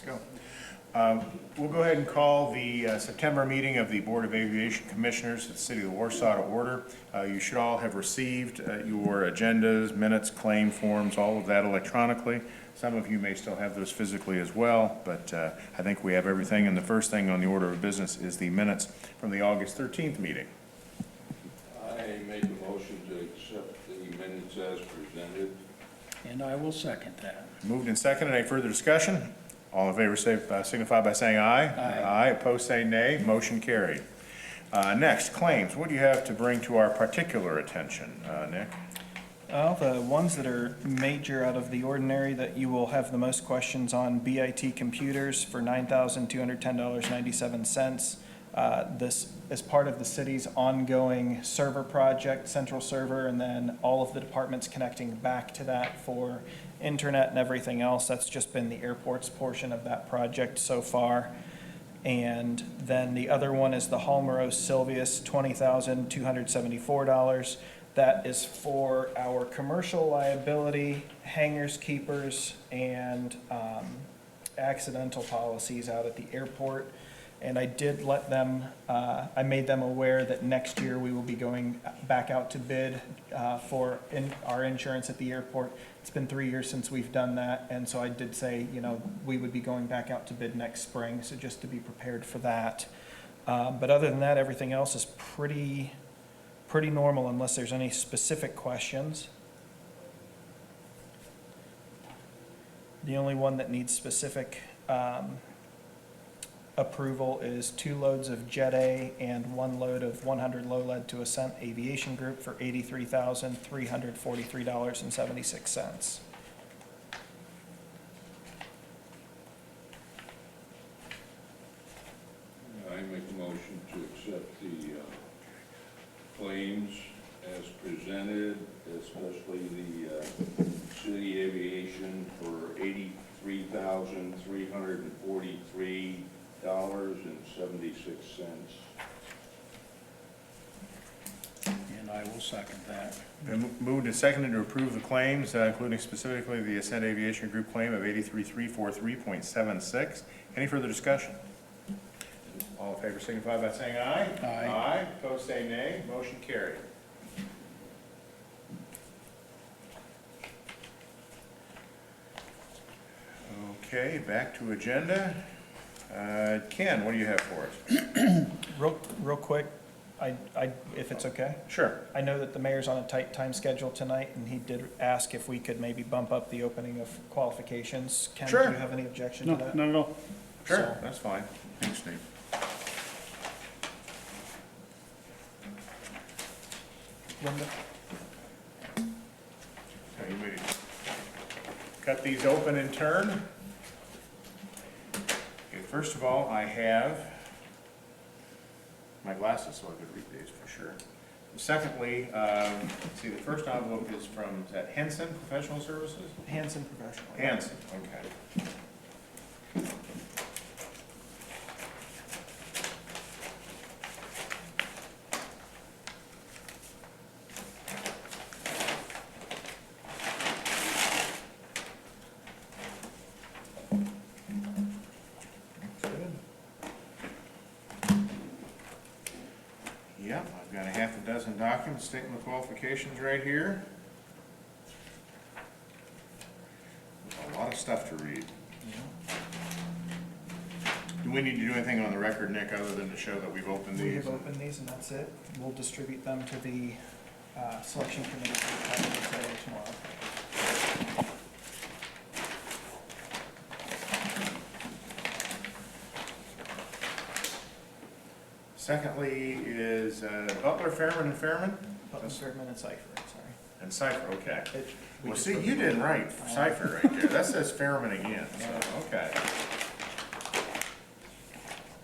let's go. We'll go ahead and call the September meeting of the Board of Aviation Commissioners at the City of Warsaw to order. You should all have received your agendas, minutes, claim forms, all of that electronically. Some of you may still have those physically as well, but I think we have everything. And the first thing on the order of business is the minutes from the August 13th meeting. I make a motion to accept the minutes as presented. And I will second that. Moved and seconded. Any further discussion? All in favor signify by saying aye. Aye. Aye. Opposed say nay. Motion carried. Next, claims. What do you have to bring to our particular attention, Nick? Well, the ones that are major out of the ordinary that you will have the most questions on, BIT computers for $9,210.97. This is part of the city's ongoing server project, central server, and then all of the departments connecting back to that for internet and everything else. That's just been the airport's portion of that project so far. And then the other one is the Hallmarose Silvius, $20,274. That is for our commercial liability, hangars, keepers, and accidental policies out at the airport. And I did let them, I made them aware that next year we will be going back out to bid for our insurance at the airport. It's been 3 years since we've done that, and so I did say, you know, we would be going back out to bid next spring, so just to be prepared for that. But other than that, everything else is pretty normal unless there's any specific questions. The only one that needs specific approval is 2 loads of Jet A and 1 load of 100 low lead to Ascent Aviation Group for $83,343.76. I make a motion to accept the claims as presented, especially the city aviation for $83,343.76. And I will second that. Been moved and seconded to approve the claims, including specifically the Ascent Aviation Group claim of $83,343.76. Any further discussion? All in favor signify by saying aye. Aye. Aye. Opposed say nay. Motion carried. Okay, back to agenda. Ken, what do you have for us? Real quick, if it's okay. Sure. I know that the mayor's on a tight time schedule tonight, and he did ask if we could maybe bump up the opening of qualifications. Ken, Sure. do you have any objection No, to that? not at all. Sure, So- that's fine. Thanks, Steve. Linda? So you ready to cut these open in turn? Okay, first of all, I have my glasses so I could read these for sure. Secondly, let's see, the first envelope is from, is that Henson Professional Services? Hanson Professional. Hanson, okay. Yep, I've got a half a dozen documents stating the qualifications right here. A lot of stuff to read. Do we need to do anything on the record, Nick, other than to show that we've opened We these? have opened these, and that's it. We'll distribute them to the selection committee for today or tomorrow. Secondly is Butler, Fairman, and Fairman? Button, Fairman, and Cipher, sorry. And Cipher, okay. We Well, just see, wrote you the- didn't write Cipher right there. That says Fairman again, so, okay.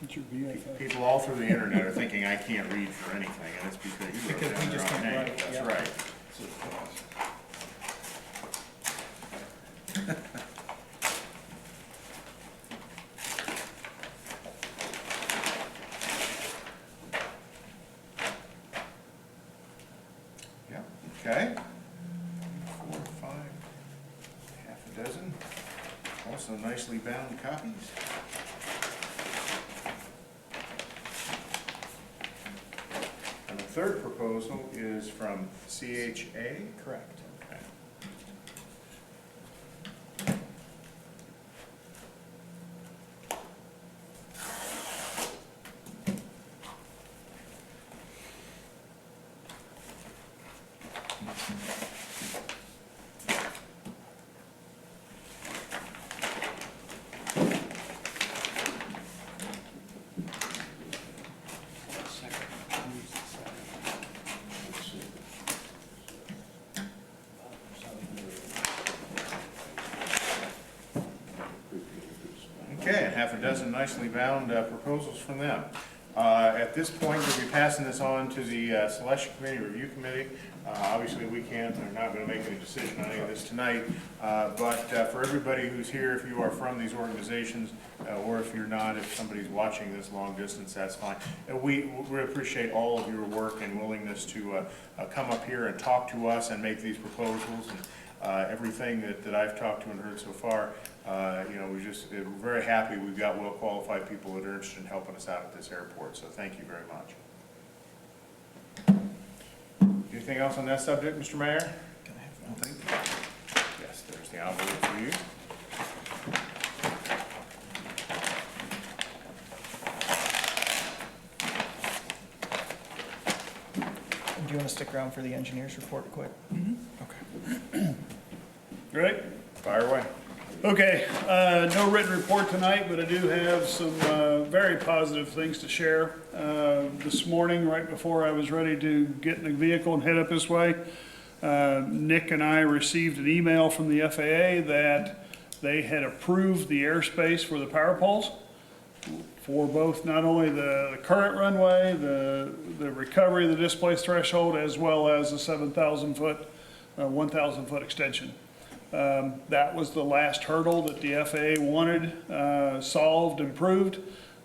It's your BFF. People all through the internet are thinking I can't read for anything, and it's because you wrote Because down we the just wrong can't name. write, That's yeah. right. Yep, okay. 4, 5, half a dozen. Also nicely bound copies. And the third proposal is from CHA. Correct. Okay. Okay, and half a dozen nicely bound proposals from them. At this point, we'll be passing this on to the Selection Committee, Review Committee. Obviously, we can't, are not going to make any decision on any of this tonight, but for everybody who's here, if you are from these organizations, or if you're not, if somebody's watching this long distance, that's fine. We appreciate all of your work and willingness to come up here and talk to us and make these proposals. And everything that I've talked to and heard so far, we're very happy we've got well-qualified people that are interested in helping us out at this airport, so thank you very much. Anything else on that subject, Mr. Mayor? Can I have one? Yes, there's the envelope for you. Do you want to stick around for the engineer's report quick? Okay. Ready? Fire away. Okay, no written report tonight, but I do have some very positive things to share. This morning, right before I was ready to get in the vehicle and head up this way, Nick and I received an email from the FAA that they had approved the airspace for the power poles for both not only the current runway, the recovery of the displaced threshold, as well as the 7,000 foot, 1,000 foot extension. That was the last hurdle that the FAA wanted solved and proved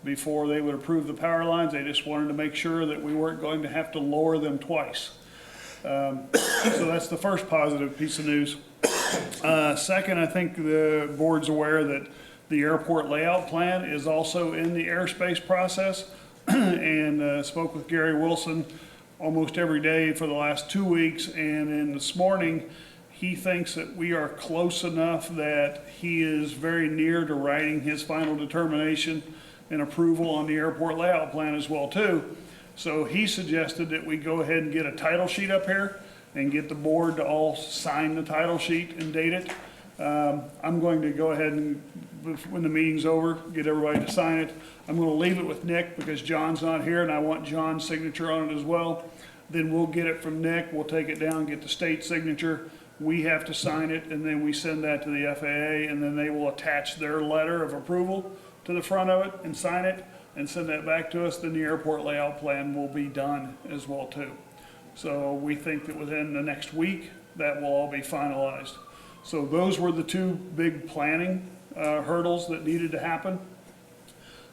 before they would approve the power lines. They just wanted to make sure that we weren't going to have to lower them twice. So that's the first positive piece of news. Second, I think the board's aware that the airport layout plan is also in the airspace process, and spoke with Gary Wilson almost every day for the last 2 weeks, and then this morning, he thinks that we are close enough that he is very near to writing his final determination and approval on the airport layout plan as well too. So he suggested that we go ahead and get a title sheet up here and get the board to all sign the title sheet and date it. I'm going to go ahead and, when the meeting's over, get everybody to sign it. I'm going to leave it with Nick because John's not here and I want John's signature on it as well. Then we'll get it from Nick, we'll take it down, get the state signature. We have to sign it, and then we send that to the FAA, and then they will attach their letter of approval to the front of it and sign it and send that back to us. Then the airport layout plan will be done as well too. So we think that within the next week, that will all be finalized. So those were the two big planning hurdles that needed to happen.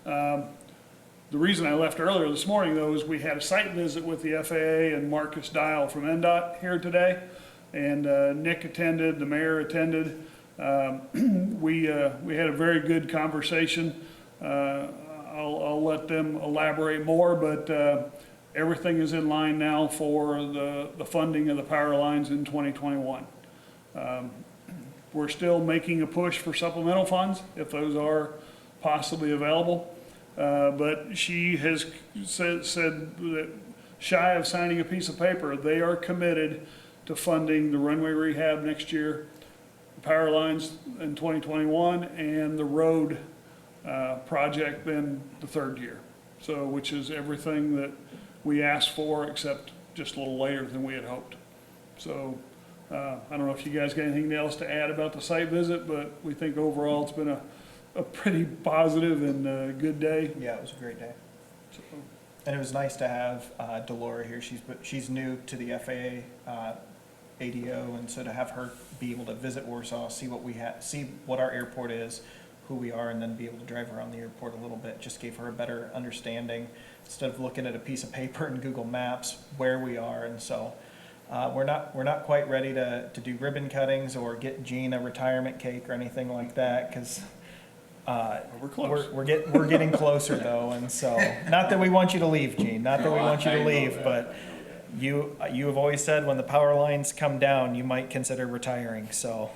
The reason I left earlier this morning, though, is we had a site visit with the FAA and Marcus Dial from NDOT here today. And Nick attended, the mayor attended. We had a very good conversation. I'll let them elaborate more, but everything is in line now for the funding of the power lines in 2021. We're still making a push for supplemental funds if those are possibly available. But she has said that shy of signing a piece of paper, they are committed to funding the runway rehab next year, the power lines in 2021, and the road project then the third year. So, which is everything that we asked for, except just a little later than we had hoped. So, I don't know if you guys got anything else to add about the site visit, but we think overall it's been a pretty positive and good day. Yeah, it was a great day. So, And it was nice to have Delora here. She's new to the FAA ADO, and so to have her be able to visit Warsaw, see what our airport is, who we are, and then be able to drive around the airport a little bit, just gave her a better understanding instead of looking at a piece of paper in Google Maps where we are. And so We're not quite ready to do ribbon cuttings or get Jean a retirement cake or anything like that, because We're close. we're getting closer though, and so, not that we want you to leave, Jean, not that we want you to leave, but you have always said when the power lines come down, you might consider retiring, so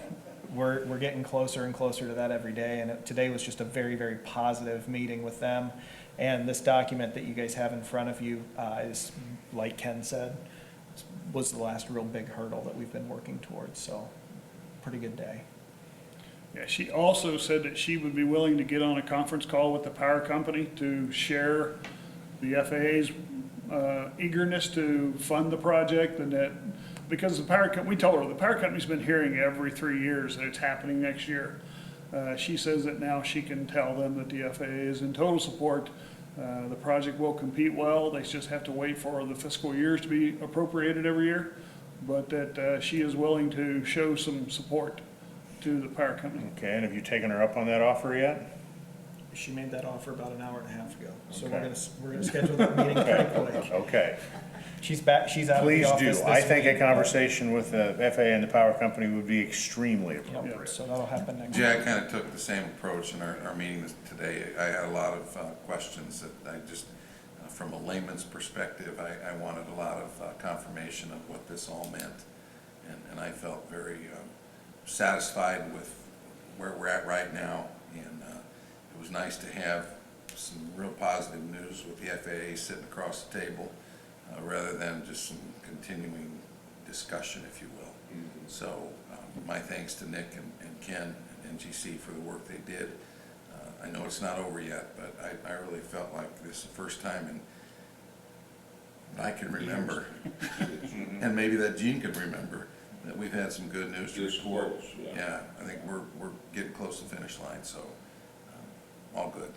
we're getting closer and closer to that every day, and today was just a very, very positive meeting with them. And this document that you guys have in front of you is, like Ken said, was the last real big hurdle that we've been working towards, so pretty good day. Yeah, she also said that she would be willing to get on a conference call with the power company to share the FAA's eagerness to fund the project, and that, because we told her, the power company's been hearing every 3 years that it's happening next year. She says that now she can tell them that the FAA is in total support. The project will compete well. They just have to wait for the fiscal years to be appropriated every year. But that she is willing to show some support to the power company. Okay, and have you taken her up on that offer yet? She made that offer about an hour and a half ago, so Okay. we're gonna schedule that meeting pretty quick. Okay, She's back, she's out of the please office do. this I think a week. conversation with the FAA and the power company would be extremely Yep, appropriate. so that'll happen next week. Jack kind of took the same approach in our meeting today. I had a lot of questions that I just, from a layman's perspective, I wanted a lot of confirmation of what this all meant. And I felt very satisfied with where we're at right now. And it was nice to have some real positive news with the FAA sitting across the table, rather than just some continuing discussion, if you will. So my thanks to Nick and Ken and NGC for the work they did. I know it's not over yet, but I really felt like this is the first time I can remember, and maybe that Gene can remember, that we've had some good news to This report. close, yeah. Yeah, I think we're getting close to the finish line, so all good.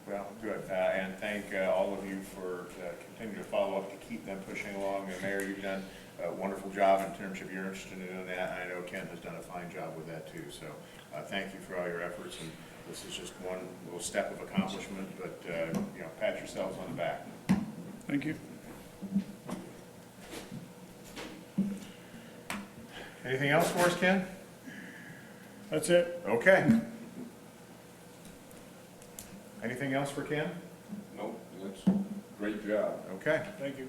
Well, good, and thank all of you for continuing to follow up to keep them pushing along. And Mayor, you've done a wonderful job in terms of your interest in doing that, and I know Ken has done a fine job with that too, so thank you for all your efforts, and this is just one little step of accomplishment, but, you know, pat yourselves on the back. Thank you. Anything else for us, Ken? That's it. Okay. Anything else for Ken? Nope, that's a great job. Okay. Thank you.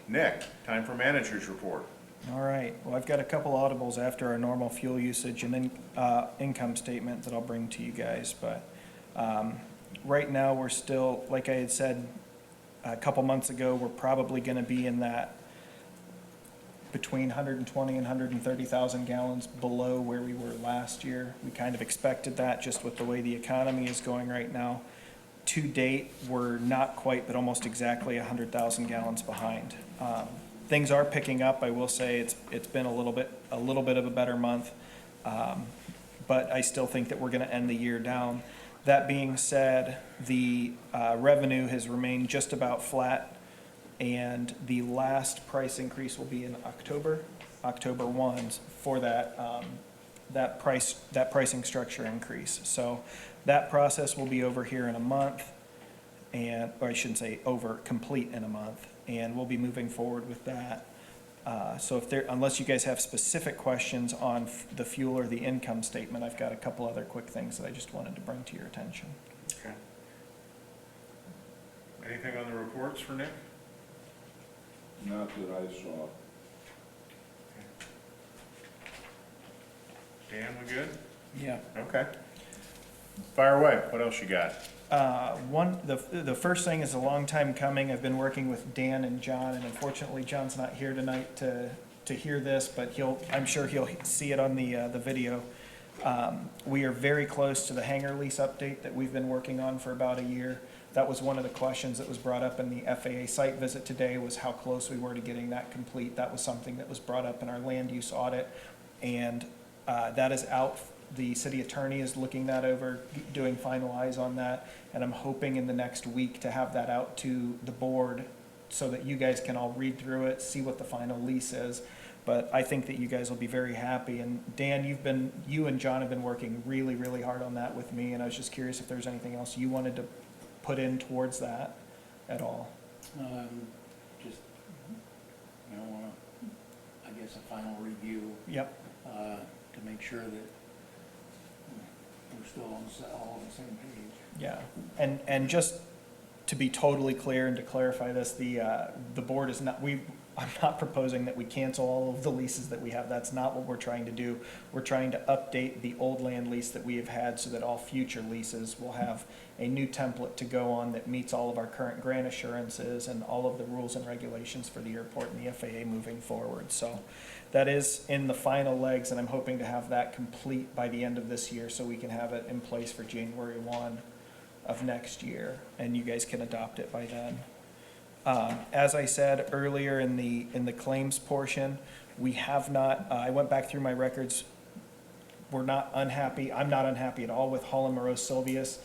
Nick, time for manager's report. All right, well, I've got a couple audibles after our normal fuel usage and then income statement that I'll bring to you guys, but right now, we're still, like I had said a couple months ago, we're probably gonna be in that between 120 and 130,000 gallons below where we were last year. We kind of expected that just with the way the economy is going right now. To date, we're not quite, but almost exactly 100,000 gallons behind. Things are picking up. I will say it's been a little bit of a better month, but I still think that we're going to end the year down. That being said, the revenue has remained just about flat, and the last price increase will be in October 1 for that pricing structure increase. So that process will be over here in a month, or I shouldn't say over, complete in a month, and we'll be moving forward with that. So unless you guys have specific questions on the fuel or the income statement, I've got a couple other quick things that I just wanted to bring to your attention. Okay. Anything on the reports for Nick? Not that I saw. Dan, we good? Yeah. Okay. Fire away. What else you got? The first thing is a long time coming. I've been working with Dan and John, and unfortunately, John's not here tonight to hear this, but I'm sure he'll see it on the video. We are very close to the hangar lease update that we've been working on for about a year. That was one of the questions that was brought up in the FAA site visit today, was how close we were to getting that complete. That was something that was brought up in our land use audit, and that is out. The city attorney is looking that over, doing final eyes on that, and I'm hoping in the next week to have that out to the board so that you guys can all read through it, see what the final lease is. But I think that you guys will be very happy. And Dan, you and John have been working really, really hard on that with me, and I was just curious if there's anything else you wanted to put in towards that at all. Just you know, I guess a final review, Yep, to make sure that we're still all on the same page. yeah. And just to be totally clear and to clarify this, the board is not, I'm not proposing that we cancel all of the leases that we have. That's not what we're trying to do. We're trying to update the old land lease that we have had so that all future leases will have a new template to go on that meets all of our current grant assurances and all of the rules and regulations for the airport and the FAA moving forward. So that is in the final legs, and I'm hoping to have that complete by the end of this year so we can have it in place for January 1 of next year, and you guys can adopt it by then. As I said earlier in the claims portion, we have not, I went back through my records. We're not unhappy, I'm not unhappy at all with Holland Moreau Silvius.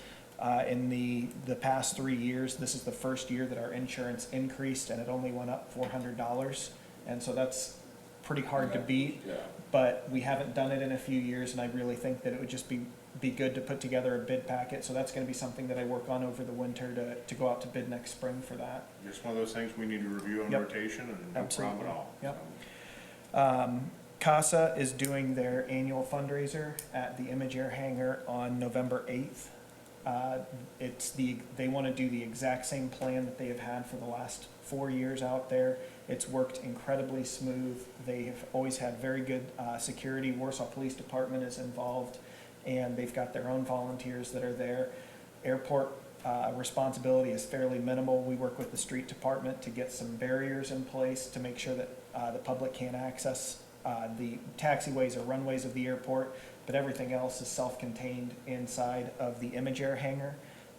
In the past 3 years, this is the first year that our insurance increased, and it only went up $400. And so that's pretty hard to beat, Yeah. but we haven't done it in a few years, and I really think that it would just be good to put together a bid packet. So that's gonna be something that I work on over the winter to go out to bid next spring for that. Just one of those things we need to review on Yep. rotation, and no problem Absolutely. at all. Yep. CASA is doing their annual fundraiser at the Image Air Hangar on November 8th. They want to do the exact same plan that they have had for the last 4 years out there. It's worked incredibly smooth. They've always had very good security. Warsaw Police Department is involved, and they've got their own volunteers that are there. Airport responsibility is fairly minimal. We work with the street department to get some barriers in place to make sure that the public can't access the taxiways or runways of the airport, but everything else is self-contained inside of the Image Air hangar.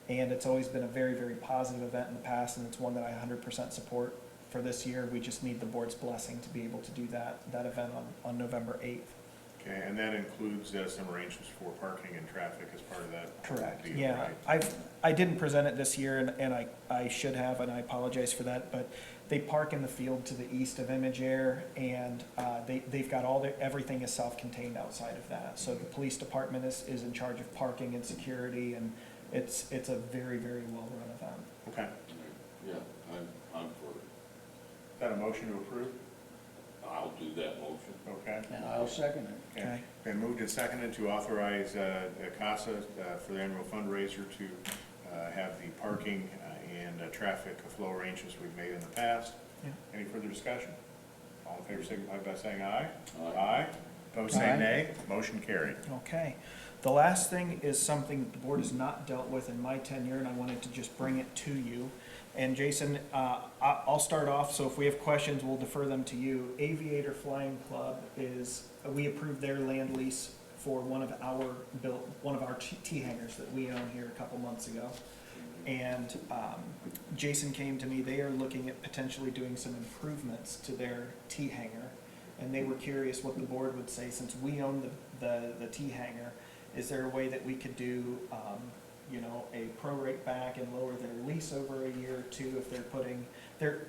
And it's always been a very, very positive event in the past, and it's one that I 100% support for this year. We just need the board's blessing to be able to do that event on November 8th. Okay, and that includes some arrangements for parking and traffic as part of that? Correct, deal, yeah. right? I didn't present it this year, and I should have, and I apologize for that, but they park in the field to the east of Image Air, and they've got everything is self-contained outside of that. So the police department is in charge of parking and security, and it's a very, very well-run event. Okay. Yeah, I'm for it. Is that a motion to approve? I'll do that motion. Okay. And I'll second it. Okay. Been moved and seconded to authorize CASA for the annual fundraiser to have the parking and traffic flow arrangements we've made in the past. Yeah. Any further discussion? All in favor signify by saying aye. Aye. Aye. Opposed, say Aye. nay. Motion carried. Okay. The last thing is something that the board has not dealt with in my tenure, and I wanted to just bring it to you. And Jason, I'll start off, so if we have questions, we'll defer them to you. Aviator Flying Club we approved their land lease for one of our T hangars that we own here a couple months ago. And Jason came to me, they are looking at potentially doing some improvements to their T hangar. And they were curious what the board would say, since we own the T hangar, is there a way that we could do, a prorate back and lower their lease over a year or two if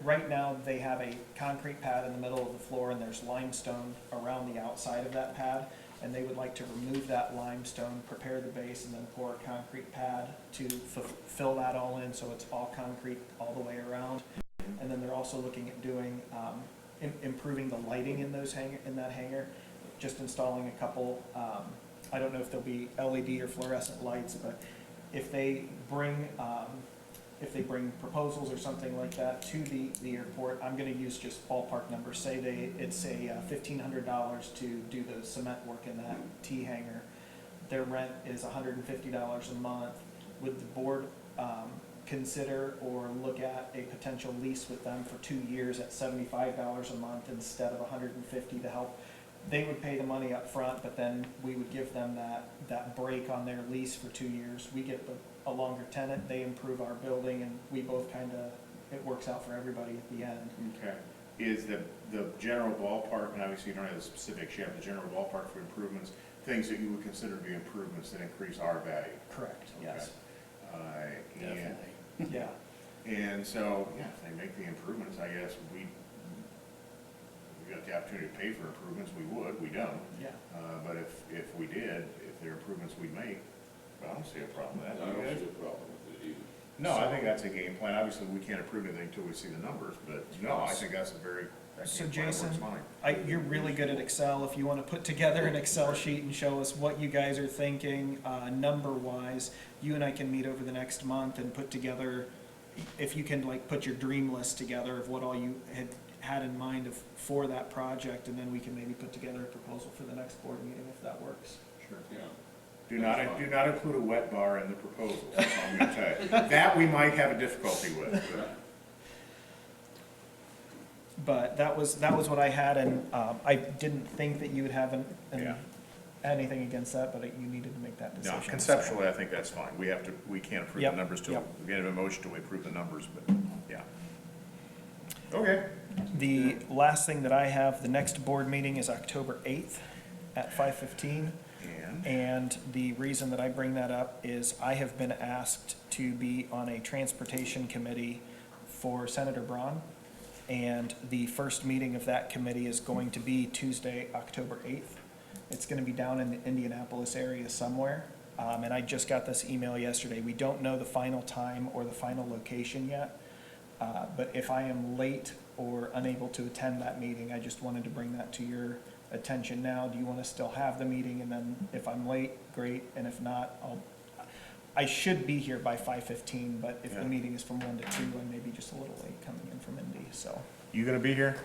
right now they have a concrete pad in the middle of the floor and there's limestone around the outside of that pad, and they would like to remove that limestone, prepare the base, and then pour a concrete pad to fill that all in so it's all concrete all the way around. And then they're also looking at doing, improving the lighting in that hangar, just installing a couple, I don't know if they'll be LED or fluorescent lights, but if they bring proposals or something like that to the airport, I'm gonna use just ballpark numbers, say it's $1,500 to do the cement work in that T hangar. Their rent is $150 a month. Would the board, consider or look at a potential lease with them for 2 years at $75 a month instead of $150 to help? They would pay the money up front, but then we would give them that break on their lease for 2 years. We get a longer tenant, they improve our building, and we both it works out for everybody at the end. Okay. Is the general ballpark, and obviously you don't have the specifics yet, the general ballpark for improvements, things that you would consider to be improvements that increase our value? Correct, yes. And, Definitely. Yeah, and so, yeah, if they make the improvements, I guess we got the opportunity to pay for improvements, we would, we don't. yeah. But if we did, if there are improvements we'd make, well, I don't see a problem with I that. don't Do you guys? see a problem with it either. No, I think that's a game plan. Obviously, we can't approve anything until we see the numbers, but no, I think that's a very So Mine Jason, works fine. you're really good at Excel. If you want to put together an Excel sheet and show us what you guys are thinking, number-wise, you and I can meet over the next month and put together, if you can like put your dream list together of what all you had in mind for that project, and then we can maybe put together a proposal for the next board meeting if that works. Sure. Yeah. Do not include a wet bar in the proposal, that's all I'm gonna tell you. That we might have a difficulty with, but. But that was what I had, and I didn't think that you would have Yeah. anything against that, but you needed to make that No, decision. conceptually, I think that's fine. We can't approve the Yep, numbers till, yep. we can't have a motion till we approve the numbers, but, yeah. Okay. The last thing that I have, the next board meeting is October 8th at 5:15. And, And the reason that I bring that up is I have been asked to be on a transportation committee for Senator Braun. And the first meeting of that committee is going to be Tuesday, October 8th. It's going to be down in the Indianapolis area somewhere. And I just got this email yesterday. We don't know the final time or the final location yet. But if I am late or unable to attend that meeting, I just wanted to bring that to your attention now. Do you want to still have the meeting? And then if I'm late, great. And if not, I should be here by 5:15, but if Yeah. the meeting is from 1 to 2, I may be just a little late coming in from Indy, so. you gonna be here?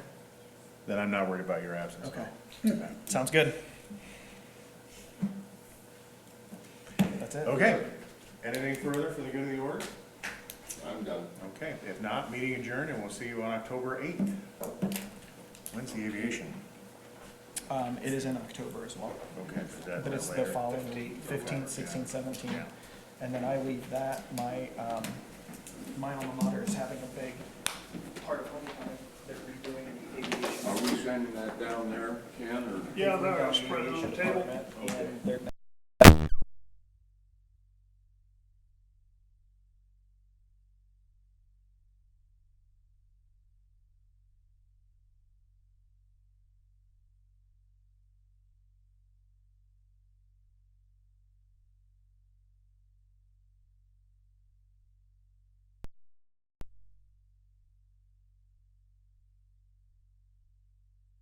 Then I'm not worried about your absence. Okay. Sounds good. That's it. Okay. Anything further for the good of the order? I'm done. Okay, if not, meeting adjourned, and we'll see you on October 8th. When's the aviation? It is in October as well, Okay. is that but it's the later? following week, 15th, 16th, 17th. Yeah. And then I leave that, my alma mater is having a big part of homecoming. They're redoing the aviation. Are we sending that down there, Ken, or? Yeah, they're spread it on the table. And they're